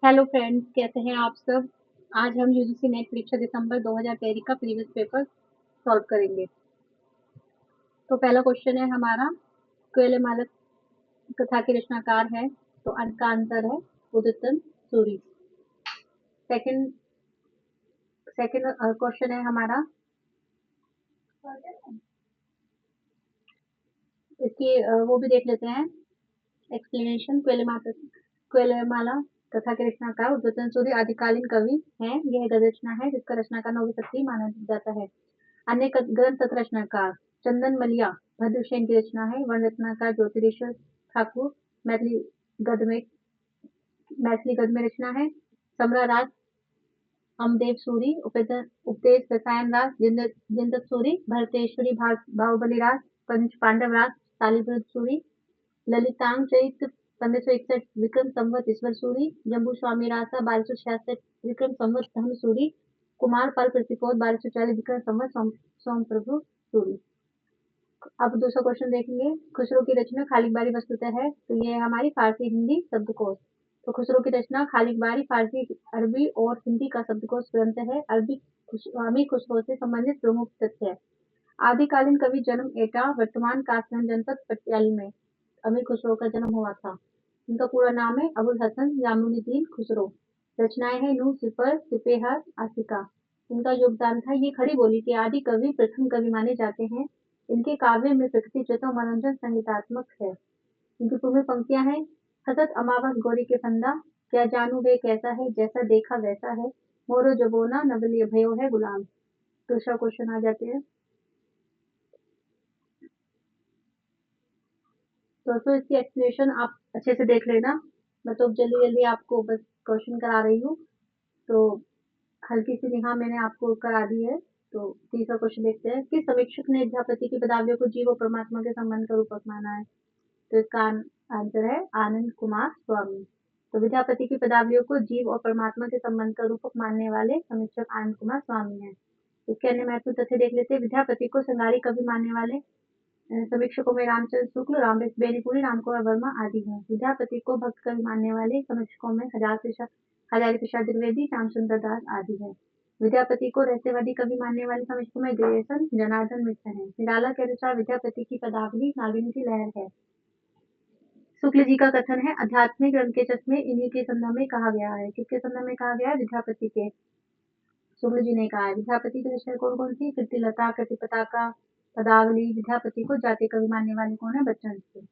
Hello friends, कैसे हैं आप सब। आज हम यूजीसी नेट परीक्षा दिसंबर 2023 का प्रीवियस पेपर सॉल्व करेंगे। तो पहला क्वेश्चन है हमारा, कोयले मालक कथा के रचनाकार है, तो का आंसर है उदितन सूरी। सेकंड सेकंड क्वेश्चन है हमारा, इसकी वो भी देख लेते हैं एक्सप्लेनेशन। कोयलेमाला कथा के रचनाकार उदितन सूरी आदिकालीन कवि हैं। यह गद्य रचना है जिसका रचनाकार नौवीं शताब्दी माना जाता है। अन्य ग्रंथ तथा रचनाकार चंदन मलिया भद्रसेन की रचना है। वर्ण रचनाकार ज्योतिरेश्वर ठाकुर मैथिली गद्य में रचना है। समरा राज अमदेव सूरी, उपदेश रसायन राज जिंदत सूरी, भरतेश्वरी बाहुबली राज, पंच पांडव राज शालिग्राम सूरी, ललितांग चरित 1561 विक्रम संवत ईश्वर सूरी, जम्बू स्वामी रासा 1266 विक्रम संवत धर्म सूरी, कुमार पाल प्रतिपोध 1240 विक्रम संवत सोम प्रभु सूरी। अब दूसरा क्वेश्चन देखेंगे। खुसरो की रचना खालिक बारी वस्तुतः है, तो ये हमारी फारसी हिंदी शब्दकोश। तो खुसरो की रचना खालिक बारी फारसी अरबी और हिंदी का शब्दकोश ग्रंथ है। अमीर खुसरो से संबंधित प्रमुख तथ्य है। आदिकालीन कवि जन्म एटा वर्तमान कासगंज जनपद पटियाली में अमीर खुसरो का जन्म हुआ था। इनका पूरा नाम है अबुल हसन यामुनुद्दीन खुसरो। रचनाएं हैं नूह सिपर सिपेहर आसिका। इनका योगदान था, ये खड़ी बोली के आदि कवि प्रथम कवि माने जाते हैं। इनके काव्य में प्रकृति चेतन मनोरंजन संगीतात्मक है। इनकी पूर्वी पंक्तियां हैं, हसत अमावस गौरी के फंदा, क्या जानू वे कैसा है, जैसा देखा वैसा है, मोरो जबोना नवलिय भयो है गुलाम। दूसरा क्वेश्चन आ जाते हैं दोस्तों, इसकी एक्सप्लेनेशन आप अच्छे से देख लेना। मैं तो जल्दी जल्दी आपको बस क्वेश्चन करा रही हूँ, तो हल्की सी निगाह मैंने आपको करा दी है। तो तीसरा क्वेश्चन देखते हैं, किस समीक्षक ने विद्यापति की पदावलियों को जीव और परमात्मा के संबंध का रूपक माना है। तो इसका आंसर है आनंद कुमार स्वामी। तो विद्यापति की पदावलियों को जीव और परमात्मा के संबंध का रूपक मानने वाले समीक्षक आनंद कुमार स्वामी हैं। इसके अन्य महत्वपूर्ण तथ्य देख लेते हैं। विद्यापति को संगारी कवि मानने वाले समीक्षकों में रामचंद्र शुक्ल, रामदास बेनीपुरी, रामकुमार वर्मा आदि हैं। विद्यापति को भक्त कवि मानने वाले समीक्षकों में हजारी प्रसाद द्विवेदी, श्यामसुंदर दास आदि हैं। विद्यापति को रहस्यवादी कवि मानने वाले समीक्षकों में ग्रेसन जनार्दन मिश्र हैं। निराला के अनुसार विद्यापति की पदावली नागिन की लहर है। शुक्ल जी का कथन है, आध्यात्मिक रंग के चश्मे इन्हीं के संदर्भ में कहा गया है। किसके संदर्भ में कहा गया है? विद्यापति के। शुक्ल जी ने कहा है। विद्यापति की रचना कौन कौन सी? कृतिलता, कृतिपताका, पदावली। विद्यापति को जातीय कवि मानने वाले कौन है? बच्चन सिंह।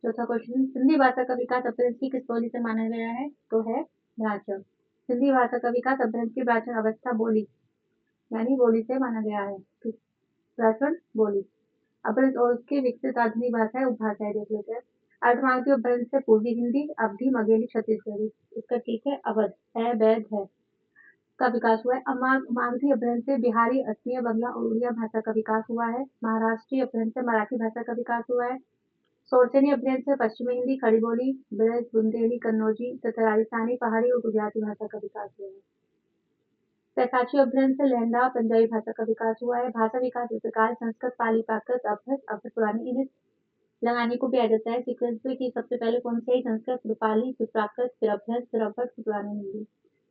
चौथा क्वेश्चन, सिंधी भाषा का विकास अपभ्रंश की किस बोली से माना गया है? तो है प्राचीन। सिंधी भाषा का विकास अपभ्रंश की प्राचीन अवस्था बोली यानी बोली से माना गया है। प्राचीन बोली अपभ्रंश और उसकी विकसित आधुनिक भाषाएं उपभाषाएं देख लेते हैं। अर्धमागधी अपभ्रंश से पूर्वी हिंदी, अवधी, मगेली, छत्तीसगढ़ी। इसका ठीक है अवध है, वैध है का विकास हुआ है। मागधी अपभ्रंश से बिहारी, असमिया, बंगला और उड़िया भाषा का विकास हुआ है। महाराष्ट्रीय अपभ्रंश से मराठी भाषा का विकास हुआ है। सोरसेनी अपभ्रंश से पश्चिमी हिंदी, खड़ी बोली, ब्रज, बुंदेली, कन्नौजी तथा राजस्थानी, पहाड़ी और गुजराती भाषा का विकास हुआ है। पैसाची अपभ्रंश से लहंदा, पंजाबी भाषा का विकास हुआ है। भाषा विकास इस प्रकार संस्कृत, पाली, प्राकृत, अभ्रस पुरानी, इन्हें लगाने को भी आ जाता है सीक्वेंस में कि सबसे पहले कौन सी आई? संस्कृत, फिर पाली, फिर प्राकृत, फिर अभ्रस, फिर अभ्रस, फिर पुरानी हिंदी।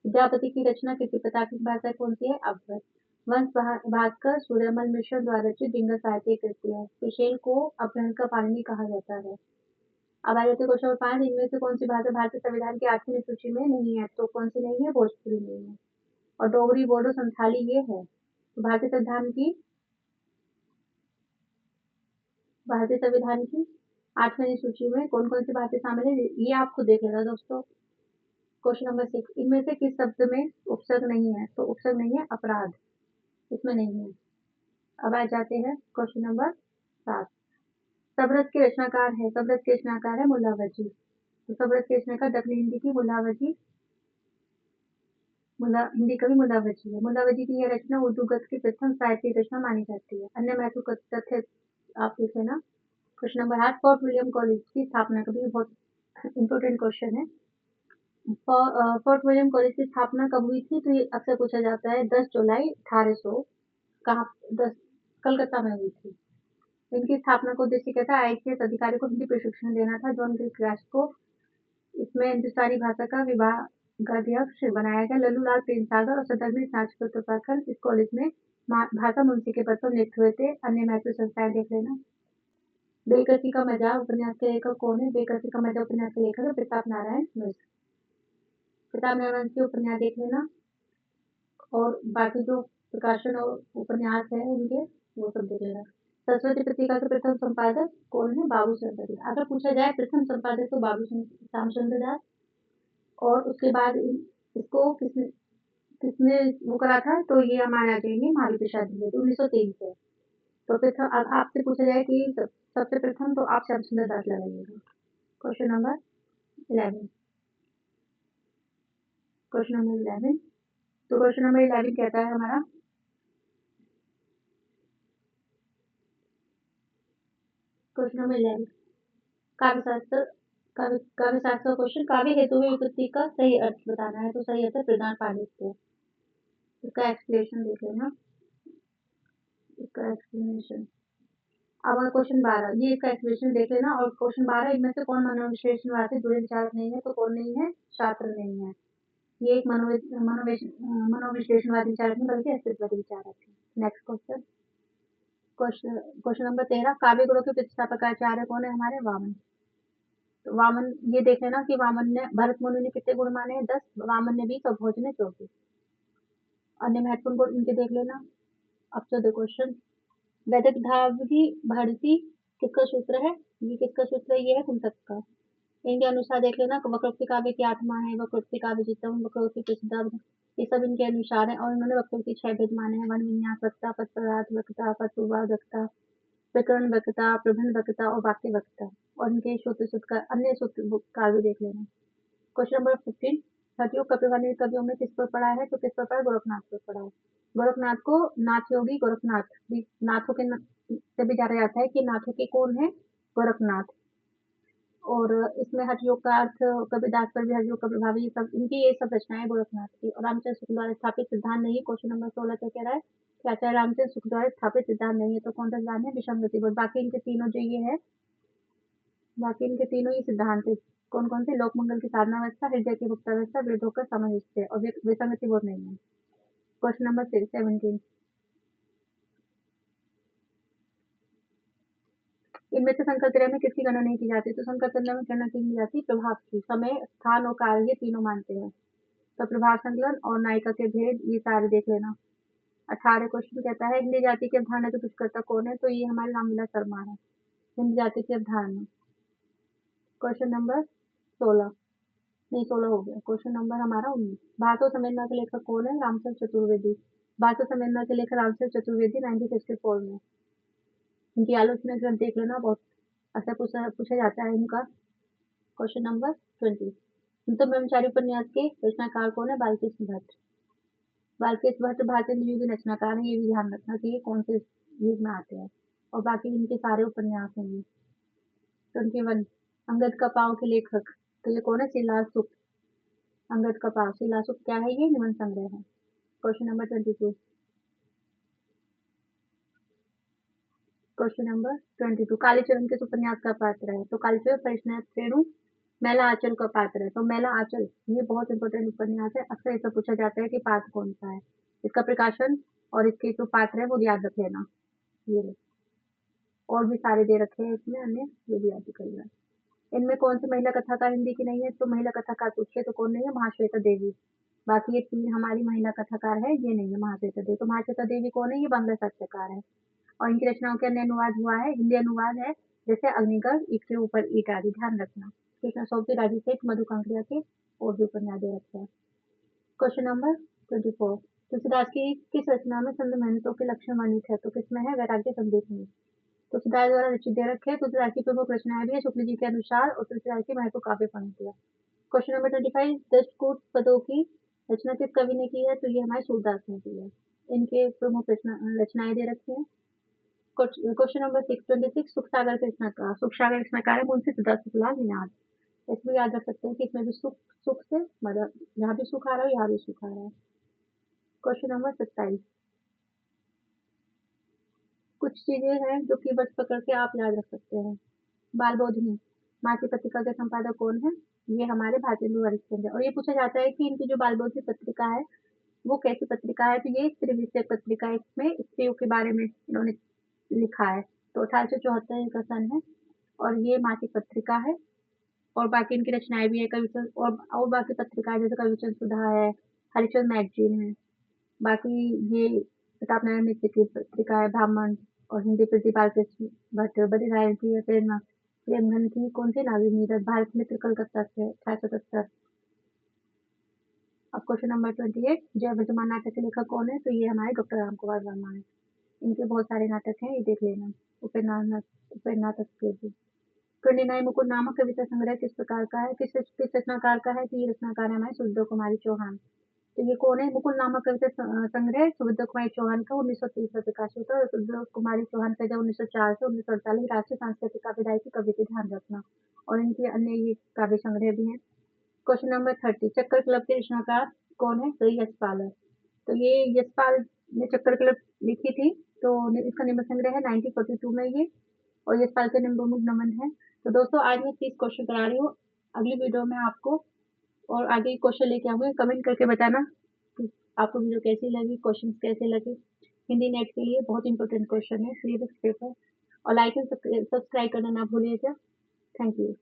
विद्यापति की रचना कृतिपता की भाषा कौन सी है? अभ्रस। वंश भास्कर सूर्यमल मिश्र द्वारा रचित डिंगर साहित्य कृति है। सुशील को अपभ्रंश का पाणिनि कहा जाता है। अब आ जाते हैं क्वेश्चन नंबर 5। इनमें से कौन सी भाषा भारतीय संविधान की 8वीं सूची में नहीं है? तो कौन सी नहीं है? भोजपुरी नहीं है। और डोगरी, बोडो, संथाली ये है। तो भारतीय संविधान की 8वीं सूची में कौन कौन सी भाषा शामिल है, ये आपको देख लेना दोस्तों। क्वेश्चन नंबर 6, इनमें से किस शब्द में उपसर्ग नहीं है? तो उपसर्ग नहीं है अपराध, इसमें नहीं है। अब आ जाते हैं क्वेश्चन नंबर 7। सबरस के रचनाकार है। सबरस के रचनाकार है मुल्ला वजी। तो सबरस के रचनाकार दक्षिण हिंदी की हिंदी कवि मुल्ला वजी है। मुल्ला वजी की यह रचना उर्दू गद्य की प्रथम साहित्यिक रचना मानी जाती है। अन्य महत्वपूर्ण तथ्य आप लिख लेना। Question number 8, fort William college की स्थापना कभी, बहुत इंपॉर्टेंट क्वेश्चन है। फोर्ट विलियम कॉलेज की स्थापना कब हुई थी? तो ये अक्सर पूछा जाता है। 10 जुलाई 1800 कहाँ 10 कलकत्ता में हुई थी। इनकी स्थापना का उद्देश्य क्या था? आईसीएस अधिकारी को हिंदी प्रशिक्षण देना था। जॉन ग्रीक राष्ट्र को इसमें हिंदुस्तानी भाषा का विभागाध्यक्ष बनाया गया लल्लूलाल प्रेमसागर और सदगनी स्नातकोत्तर उत्तराखंड इस कॉलेज में भाषा मुंशी के पद पर नियुक्त हुए थे। अन्य महत्वपूर्ण संस्थाएं देख लेना। बेकसी का मजाक उपन्यास के लेखक कौन है? बेकसी का मजाक उपन्यास के लेखक है प्रताप नारायण मिश्र। प्रताप नारायण के उपन्यास देख लेना और बाकी जो प्रकाशन और उपन्यास है उनके वो सब देख लेना। सरस्वती पत्रिका के प्रथम संपादक कौन है? बाबू चंद्र दास। अगर पूछा जाए प्रथम संपादक तो श्यामचंद्र दास। और उसके बाद इसको किसने किसने वो करा था? तो ये हमारे आ जाएंगे महावीर प्रसाद द्विवेदी 1923 से। तो फिर अब आपसे पूछा जाए कि सबसे प्रथम तो आप श्यामचंद्र दास लगाइएगा। Question number 11। Question number 11। तो क्वेश्चन नंबर 11 कहता है हमारा क्वेश्चन नंबर 11 काव्यशास्त्र काव्यशास्त्र क्वेश्चन काव्य हेतु में विपत्ति का सही अर्थ बताना है। तो सही अर्थ है प्रधान पांडित्य। इसका एक्सप्लेनेशन देख लेना। इसका एक्सप्लेनेशन अब क्वेश्चन 12 ये इसका एक्सप्लेनेशन देख लेना। और क्वेश्चन 12 इनमें से कौन मनोविश्लेषणवाद से जुड़े विचारक नहीं है? तो कौन नहीं है? शास्त्र नहीं है। ये एक मनोविश्लेषणवादी विचारक नहीं बल्कि अस्तित्ववादी विचारक है। नेक्स्ट क्वेश्चन क्वेश्चन नंबर 13 काव्य गुणों के प्रतिष्ठापक आचार्य कौन है? हमारे वामन। तो वामन ये देख लेना कि वामन ने भरत मुनि ने कितने गुण माने? 10। वामन ने 20 और भोज ने 34। अन्य महत्वपूर्ण गुण इनके देख लेना। अब 14 क्वेश्चन वैदिक धावरी भारती किसका सूत्र है? ये किसका सूत्र है? ये है कुंतक का। इनके अनुसार देख लेना वक्रोक्ति काव्य की आत्मा है, वक्रोक्ति काव्य जितम, वक्रोक्ति प्रसिद्ध, ये सब इनके अनुसार है। और इन्होंने वक्रोक्ति 6 भेद माने हैं। वन विन्यास वक्ता, पद पदार्थ वक्ता, पद पूर्वार्ध वक्ता, प्रकरण वक्ता, प्रबंध वक्ता और वाक्य वक्ता। और इनके सूत्र का अन्य सूत्र काव्य देख लेना। क्वेश्चन नंबर 15 सतयुग का प्रबंध कवियों में किस पर पड़ा है? तो किस पर पड़ा? गोरखनाथ पर पड़ा है। गोरखनाथ को नाथ योगी गोरखनाथ नाथों के से भी जाना जाता है कि नाथों के कौन है? गोरखनाथ। और इसमें हठ योग का अर्थ कबीरदास पर भी हठ योग का प्रभाव ये सब इनकी ये सब रचनाएं गोरखनाथ की। और रामचंद्र शुक्ल द्वारा स्थापित सिद्धांत नहीं। क्वेश्चन नंबर 16 क्या कह रहा है कि आचार्य रामचंद्र शुक्ल द्वारा स्थापित सिद्धांत नहीं है। तो कौन सा सिद्धांत है? विषंगति बोध। बाकी इनके तीनों जो ये है बाकी इनके तीनों ही सिद्धांत है। कौन कौन से? लोक मंगल की साधना अवस्था, हृदय की मुक्त अवस्था, वृद्धों का सामंजस्य और विसंगति बोध नहीं है। क्वेश्चन नंबर 17 इनमें से संकल्प में किसकी गणना नहीं की जाती? तो संकल्प में गणना की जाती प्रभाव की। समय स्थान और काल ये तीनों मानते हैं। तो प्रभाव संकलन और नायिका के भेद ये सारे देख लेना। 18 क्वेश्चन कहता है हिंदी जाति की अवधारणा के पुष्कर्ता कौन है? तो ये हमारे रामविलास शर्मा है। हिंदी जाति की अवधारणा। क्वेश्चन नंबर 16 नहीं 16 हो गया। क्वेश्चन नंबर हमारा 19 भाषा संवेदना के लेखक कौन है? रामचंद्र चतुर्वेदी। भाषा संवेदना के लेखक रामचंद्र चतुर्वेदी 1964 में। इनकी आलोचना ग्रंथ देख लेना। बहुत अच्छा पूछा जाता है इनका। क्वेश्चन नंबर 20 तो ब्रह्मचारी उपन्यास के रचनाकार कौन है? बालकृष्ण भट्ट। बालकृष्ण भट्ट भारतीय युग के रचनाकार है। ये भी ध्यान रखना चाहिए कौन से युग में आते हैं। और बाकी इनके सारे उपन्यास हैं ये। 21 अंगद का पाँव के लेखक तो ये कौन है? शिलासुख। अंगद का पाँव शिलासुख क्या है? ये निबंध संग्रह है। Question number 22 question number 22 Kalicharan के उपन्यास का पात्र है? तो कालीचरण परिष्णा रेणु मैला आंचल का पात्र है। तो मैला आंचल ये बहुत इंपॉर्टेंट उपन्यास है। अक्सर इससे पूछा जाता है कि पात्र कौन सा है। इसका प्रकाशन और इसके जो पात्र है वो याद रख लेना। ये लो। और भी सारे दे रखे हैं इसमें अन्य ये भी याद कर लेना। इनमें कौन सी महिला कथाकार हिंदी की नहीं है? तो महिला कथाकार पूछिए तो कौन नहीं है? महाश्वेता देवी। बाकी ये 3 हमारी महिला कथाकार है ये नहीं है महाश्वेता देवी। तो महाश्वेता देवी कौन है? ये बांग्ला साहित्यकार है। और इनकी रचनाओं के अन्य अनुवाद हुआ है। हिंदी अनुवाद है जैसे अग्निगढ़, ईंट के ऊपर ईंट आदि। ध्यान रखना। ठीक है। सौंपी राजी सेठ, मधु कांकरिया के और भी उपन्यास दे रखे हैं। क्वेश्चन नंबर 24 तुलसीदास की किस रचना में संत महंतों के लक्षण वर्णित है? तो किसमें है? वैराग्य संदेश में। तुलसीदास द्वारा रचित दे रखे हैं। तुलसीदास की प्रमुख रचनाएं भी है शुक्ल जी के अनुसार और तुलसीदास की महत्व काव्य पंक्ति है। क्वेश्चन नंबर 25 दशकूट पदों की रचना किस कवि ने की है? तो ये हमारे सूरदास ने की है। इनके प्रमुख रचनाएं दे रखी है। क्वेश्चन नंबर 26 सुख सागर के रचनाकार है मुंशी सदाशिवलाल निनाद। इसमें याद रख सकते हैं कि इसमें भी सुख सुख से मतलब यहाँ भी सुख आ रहा है यहाँ भी सुख आ रहा है। क्वेश्चन नंबर 27 कुछ चीजें हैं जो कीवर्ड्स पकड़ के आप याद रख सकते हैं। बाल बोधनी मासिक पत्रिका के संपादक कौन है? ये हमारे भारतेंदु हरिश्चंद्र। और ये पूछा जाता है कि इनकी जो बालबोधि पत्रिका है वो कैसी पत्रिका है, तो ये स्त्री विषयक पत्रिका है, इसमें स्त्रियों के बारे में इन्होंने लिखा है। तो 1874 का सन है और ये मासिक पत्रिका है। और बाकी इनकी रचनाएं भी है, कविचंद और बाकी पत्रिकाएं जैसे कविचंद सुधा है, हरिचंद मैगजीन है। बाकी ये प्रताप नारायण मिश्र की पत्रिका है ब्राह्मण, और हिंदी प्रति बालकृष्ण भट्ट, बद्रीनारायण की है प्रेरणा, प्रेमधन की कौन सी नारी नीरज, भारत मित्र कलकत्ता से 1877। अब क्वेश्चन नंबर 28, जय वर्धमान नाटक के लेखक कौन है, तो ये हमारे डॉक्टर राम कुमार वर्मा है। इनके बहुत सारे नाटक हैं, ये देख लेना। उपेन्द्रनाथ जी। 29 मुकुंद नामक कविता संग्रह किस प्रकार का है, किस रचनाकार का है, तो ये रचनाकार है हमारे सुभद्रा कुमारी चौहान। तो ये कौन है, मुकुंद नामक कविता संग्रह सुभद्रा कुमारी चौहान का 1930 में प्रकाशित हुआ। और सुभद्रा कुमारी चौहान का जब 1904 से 1948 राष्ट्रीय सांस्कृतिक काव्यदायी की कवि थी, ध्यान रखना। और इनके अन्य ये काव्य संग्रह भी हैं। क्वेश्चन नंबर 30, चक्कर क्लब के रचनाकार कौन है, तो ये यशपाल है। तो ये यशपाल ने चक्कर क्लब लिखी थी, तो इसका निबंध संग्रह है 1942 में ये। और यशपाल के निबंध नमन है। तो दोस्तों आज मैं 30 क्वेश्चन करा रही हूँ। अगली वीडियो में आपको और आगे क्वेश्चन लेके आऊंगी, कमेंट करके बताना कि आपको वीडियो कैसी लगी, क्वेश्चन कैसे लगे। हिंदी नेट के लिए बहुत इंपॉर्टेंट क्वेश्चन है, सिलेबस पेपर। और लाइक एंड सब्सक्राइब करना ना भूलिएगा। Thank you.